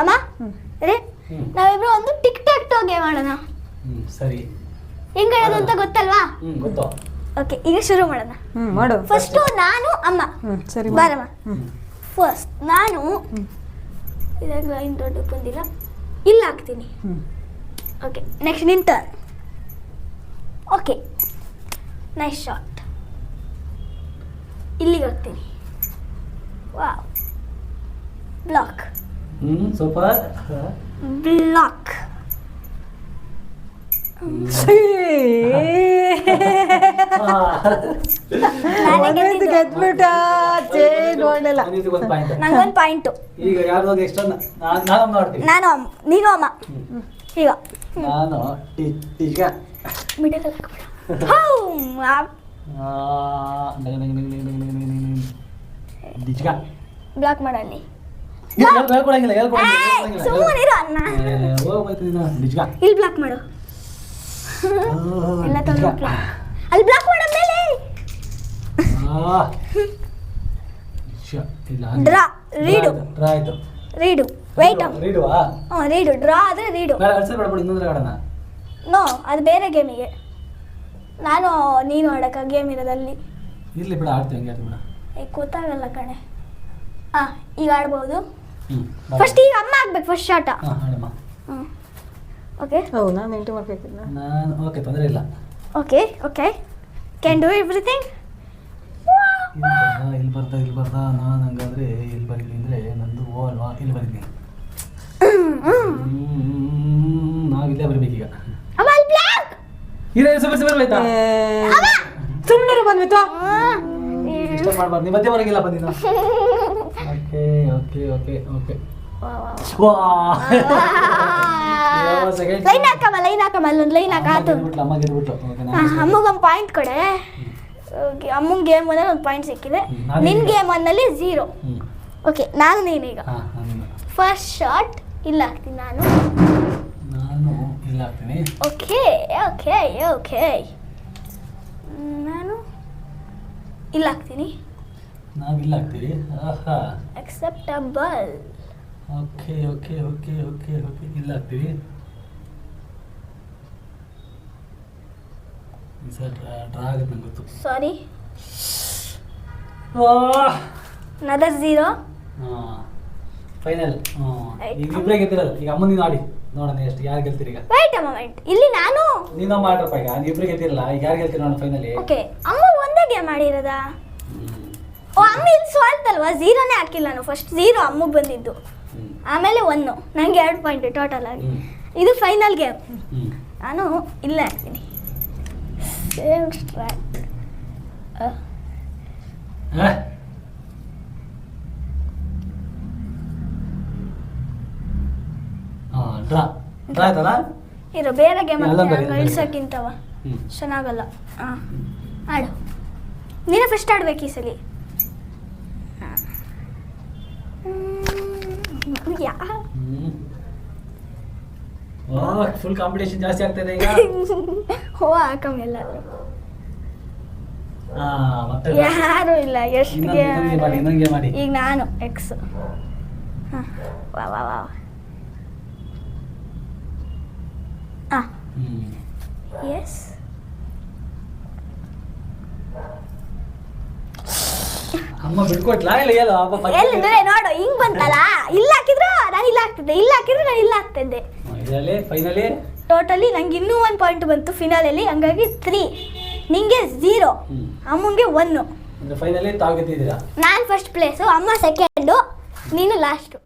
ಅಮ್ಮ ರೇ ನಾವಿಬ್ರು ಒಂದು ಟಿಕ್ ಟಾಕ್ ಟೋ ಗೇಮ್ ಆಡೋಣ. ಸರಿ. ಹೆಂಗ್ ಆಡೋದು ಅಂತ ಗೊತ್ತಲ್ವಾ? ಗೊತ್ತು. ಓಕೆ, ಈಗ ಶುರು ಮಾಡೋಣ. ಮಾಡು. ಫಸ್ಟ್ ನಾನು ಅಮ್ಮ. ಸರಿ ಬಾರಮ್ಮ. ಫಸ್ಟ್ ನಾನು ಇದಾಗ ಲೈನ್ ದೊಡ್ಡ ಬಂದಿಲ್ಲ, ಇಲ್ಲ ಹಾಕ್ತೀನಿ. ಓಕೆ, ನೆಕ್ಸ್ಟ್ ನಿನ್ ಟರ್ನ್. Okay, nice shot. ಇಲ್ಲಿಗೆ ಹೋಗ್ತೀನಿ. Wow, block. ಸೂಪರ್. ಬ್ಲಾಕ್. ಗೆದ್ಬಿಟ್ಟ. ನೋಡಲ್ಲ, ನಂಗೊಂದು ಪಾಯಿಂಟು. ಈಗ ಯಾರು ಎಕ್ಸ್ಟ್ರಾ? ನಾನು ಮಾಡ್ತೀನಿ. ನಾನು ನೀನು ಅಮ್ಮ. ಈಗ ನಾನು ಈಗ ಬ್ಲಾಕ್ ಮಾಡಲ್ಲಿ ಹೇಳ್ಕೊಡಂಗಿಲ್ಲ. ಸುಮ್ಮನಿರು ಅಣ್ಣ. ಇಲ್ಲಿ ಬ್ಲಾಕ್ ಮಾಡು. ಎಲ್ಲ ತಗೊಂಡು ಅಲ್ಲಿ ಬ್ಲಾಕ್ ಮಾಡ ಮೇಲೆ. Draw. Redo. Redo. Wait. Redo. Draw ಆದ್ರೆ ರೀಡು. ನೋ, ಅದು ಬೇರೆ ಗೇಮಿಗೆ. ನಾನು ನೀನು ಆಡಕ್ಕ ಗೇಮ್ ಇರೋದಲ್ಲಿ. ಇರ್ಲಿ ಬಿಡ, ಆಡ್ತೀನಿ. ಗೊತ್ತಾಗಲ್ಲ ಕಣೆ. ಈಗ ಆಡ್ಬೋದು. ಫಸ್ಟ್ ಈಗ ಅಮ್ಮ ಆಗ್ಬೇಕು ಫಸ್ಟ್ ಶಾಟ. ಓಕೆ. ಹೌದು, ನಾನು ಎಂಟು ಮಾಡ್ಬೇಕಿಲ್ಲ. ನಾನು ಓಕೆ, ತೊಂದರೆ ಇಲ್ಲ. Okay okay, can do everything. ಇಲ್ಲಿ ಬರ್ತಾ ನಾನು ಹಂಗಾದ್ರೆ ಇಲ್ಲಿ ಬರೀಲಿ ಅಂದರೆ ನಂದು ಓ ಅಲ್ವಾ, ಇಲ್ಲಿ ಬರೀಲಿ. ನಾವಿಲ್ಲೇ ಬರಬೇಕೀಗ. ಸುಮ್ಮನೆ ಬಂದ್ಬಿಟ್ಟು ಇಷ್ಟ ಮಾಡ್ಬಾರ್ದು. ನೀವು ಮಧ್ಯೆ ಬರೋಂಗಿಲ್ಲ ಬಂದಿದ್ದು. Okay okay okay okay. Line ಹಾಕಮ್ಮ ಅಲ್ಲೊಂದು ಲೈನ್ ಹಾಕಾತು. ಅಮ್ಮಗೊಂದು ಪಾಯಿಂಟ್ ಕೊಡೆ. ಅಮ್ಮನ ಗೇಮ್ ಒಂದಲ್ಲಿ ಒಂದು ಪಾಯಿಂಟ್ ಸಿಕ್ಕಿದೆ, ನಿನ್ನ ಗೇಮ್ ಒಂದಲ್ಲಿ 0. ಓಕೆ, ನಾನು ನೀನೀಗ ಫಸ್ಟ್ ಶಾಟ್ ಇಲ್ಲ ಹಾಕ್ತೀನಿ. ನಾನು ಇಲ್ಲ ಹಾಕ್ತೀನಿ. ಓಕೆ ಓಕೆ ಓಕೆ, ನಾನು ಇಲ್ಲ ಹಾಕ್ತೀನಿ. ನಾವು ಇಲ್ಲ ಹಾಕ್ತೀವಿ. Acceptable. Okay okay okay okay okay, ಇಲ್ಲ ಹಾಕ್ತೀವಿ. ಸರ್ ಡ್ರಾ ಆಗುತ್ತೆ ನಂಗೆ ಗೊತ್ತು. ಸಾರಿ, ನದರ್ 0. ಫೈನಲ್. ಈಗ ಇಬ್ಬರೇ ಗೆದ್ದಿರೋದು. ಈಗ ಅಮ್ಮ ನೀನು ಆಡಿ ನೋಡೋಣ ಎಷ್ಟು ಯಾರು ಗೆಲ್ತೀರಿ. ಈಗ ವೇಟ್ ಅ ಮೊಮೆಂಟ್, ಇಲ್ಲಿ ನಾನು ನೀನು ಮಾಡ್ರಪ್ಪ. ಈಗ ಇಬ್ಬರೇ ಗೆದ್ದಿರಲ್ಲ, ಈಗ ಯಾರು ಗೆಲ್ತೀರಿ ನೋಡೋಣ ಫೈನಲಿ. ಓಕೆ, ಅಮ್ಮ ಒಂದೇ ಗೇಮ್ ಆಡಿರೋದಾ? ಓ, ಅಮ್ಮ ಇಲ್ಲಿ ಸ್ವಾಲ್ತಲ್ವಾ, 0ನೇ ಹಾಕಿಲ್ಲ ನಾನು. ಫಸ್ಟ್ 0 ಅಮ್ಮಗೆ ಬಂದಿದ್ದು, ಆಮೇಲೆ 1. ನನಗೆ 2 ಪಾಯಿಂಟ್ ಟೋಟಲ್ ಆಗಿ. ಇದು ಫೈನಲ್ ಗೇಮ್. ನಾನು ಇಲ್ಲೇ ಹಾಕ್ತೀನಿ. Same stroke. ಡ್ರಾ ಡ್ರಾ ಆಯ್ತಲ್ಲ. ಇರೋ ಬೇರೆ ಗೇಮ್ ಇಳ್ಸಕ್ಕಿಂತವ ಚೆನ್ನಾಗಲ್ಲ. ಆಡು, ನೀನು ಫಸ್ಟ್ ಆಡ್ಬೇಕು ಈ ಸಲ. ಫುಲ್ ಕಾಂಪಿಟೇಷನ್ ಜಾಸ್ತಿ ಆಗ್ತದೆ ಈಗ. ಹೋ, ಹಾಕಮ್ಮ ಎಲ್ಲಾದ್ರು. ಯಾರು ಇಲ್ಲ. ಎಷ್ಟು ಮಾಡಿ. ಈಗ ನಾನು ಎಕ್ಸ್. ವಾ ವಾ ವಾ. ಎಸ್. ಅಮ್ಮ ಬಿಡ್ಕೊಟ್ಲಾ ಇಲ್ಲ ಎಲ್ಲ ಎಲ್ಲಿಂದ್ರೆ ನೋಡು, ಹಿಂಗ್ ಬಂತಲ್ಲ. ಇಲ್ಲ ಹಾಕಿದ್ರು ನಾನು ಇಲ್ಲ ಹಾಕ್ತಿದ್ದೆ, ಇಲ್ಲ ಹಾಕಿದ್ರು ನಾನು ಇಲ್ಲ ಹಾಕ್ತಿದ್ದೆ. ಇದರಲ್ಲಿ ಫೈನಲಿ ಟೋಟಲಿ ನಂಗೆ ಇನ್ನೂ 1 ಪಾಯಿಂಟ್ ಬಂತು ಫಿನಾಲಲ್ಲಿ. ಹಂಗಾಗಿ 3, ನಿಂಗೆ 0, ಅಮ್ಮಂಗೆ 1. ಫೈನಲಿ ತಾವು ಗೆದ್ದಿದ್ದೀರಾ. ನಾನು ಫಸ್ಟ್ ಪ್ಲೇಸು, ಅಮ್ಮ ಸೆಕೆಂಡು, ನೀನು ಲಾಸ್ಟು.